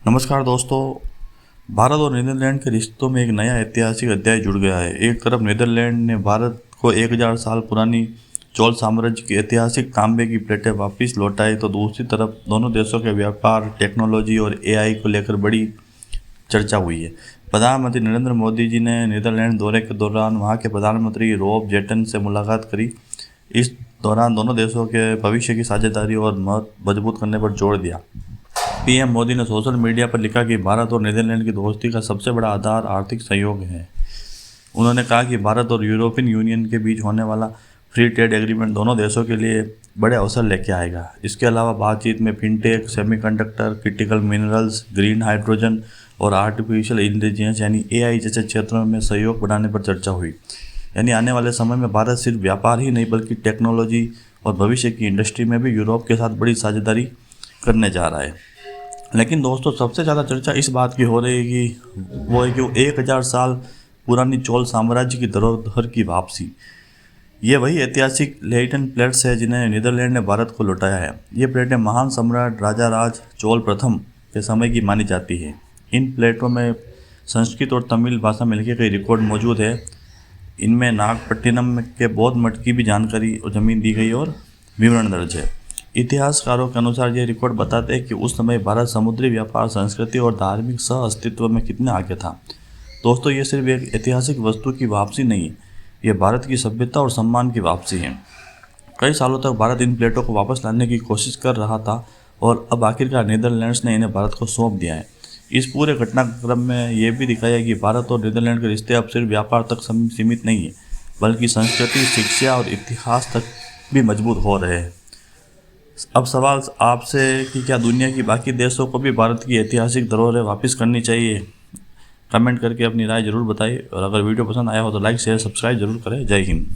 नमस्कार दोस्तों। भारत और नीदरलैंड के रिश्तों में एक नया ऐतिहासिक अध्याय जुड़ गया है। एक तरफ नीदरलैंड ने भारत को 1000 साल पुरानी चोल साम्राज्य की ऐतिहासिक तांबे की प्लेटें वापस लौटाई, तो दूसरी तरफ दोनों देशों के व्यापार, टेक्नोलॉजी और एआई को लेकर बड़ी चर्चा हुई है। प्रधानमंत्री नरेंद्र मोदी जी ने नीदरलैंड दौरे के दौरान वहां के प्रधानमंत्री रॉब जेटन से मुलाकात करी। इस दौरान दोनों देशों के भविष्य की साझेदारी और मजबूत करने पर जोर दिया। पीएम मोदी ने सोशल मीडिया पर लिखा कि भारत और नीदरलैंड की दोस्ती का सबसे बड़ा आधार आर्थिक सहयोग है। उन्होंने कहा कि भारत और यूरोपियन यूनियन के बीच होने वाला फ्री ट्रेड एग्रीमेंट दोनों देशों के लिए बड़े अवसर लेके आएगा। इसके अलावा बातचीत में fintech, semiconductor, critical minerals, green hydrogen और आर्टिफिशियल इंटेलिजेंस यानी एआई जैसे क्षेत्रों में सहयोग बढ़ाने पर चर्चा हुई। यानी आने वाले समय में भारत सिर्फ व्यापार ही नहीं बल्कि टेक्नोलॉजी और भविष्य की इंडस्ट्री में भी यूरोप के साथ बड़ी साझेदारी करने जा रहा है। लेकिन दोस्तों, सबसे ज़्यादा चर्चा इस बात की हो रही है कि वो 1000 साल पुरानी चोल साम्राज्य की धरोहर की वापसी। ये वही ऐतिहासिक लेटन प्लेट्स है जिन्हें नीदरलैंड ने भारत को लौटाया है। ये प्लेटें महान सम्राट राजा राज चोल प्रथम के समय की मानी जाती है। इन प्लेटों में संस्कृत और तमिल भाषा में लिखे कई रिकॉर्ड मौजूद है। इनमें नागपट्टिनम के बौद्ध मठ की भी जानकारी और ज़मीन दी गई और विवरण दर्ज है। इतिहासकारों के अनुसार ये रिकॉर्ड बताते हैं कि उस समय भारत समुद्री व्यापार, संस्कृति और धार्मिक सह अस्तित्व में कितना आगे था। दोस्तों, ये सिर्फ एक ऐतिहासिक वस्तु की वापसी नहीं है, ये भारत की सभ्यता और सम्मान की वापसी है। कई सालों तक भारत इन प्लेटों को वापस लाने की कोशिश कर रहा था और अब आखिरकार नीदरलैंड्स ने इन्हें भारत को सौंप दिया है। इस पूरे घटनाक्रम में ये भी दिखाया कि भारत और नीदरलैंड के रिश्ते अब सिर्फ व्यापार तक सीमित नहीं है, बल्कि संस्कृति, शिक्षा और इतिहास तक भी मजबूत हो रहे हैं। अब सवाल आपसे कि क्या दुनिया की बाकी देशों को भी भारत की ऐतिहासिक धरोहरें वापस करनी चाहिए? कमेंट करके अपनी राय जरूर बताइए और अगर वीडियो पसंद आया हो तो लाइक, शेयर, सब्सक्राइब जरूर करें। जय हिंद।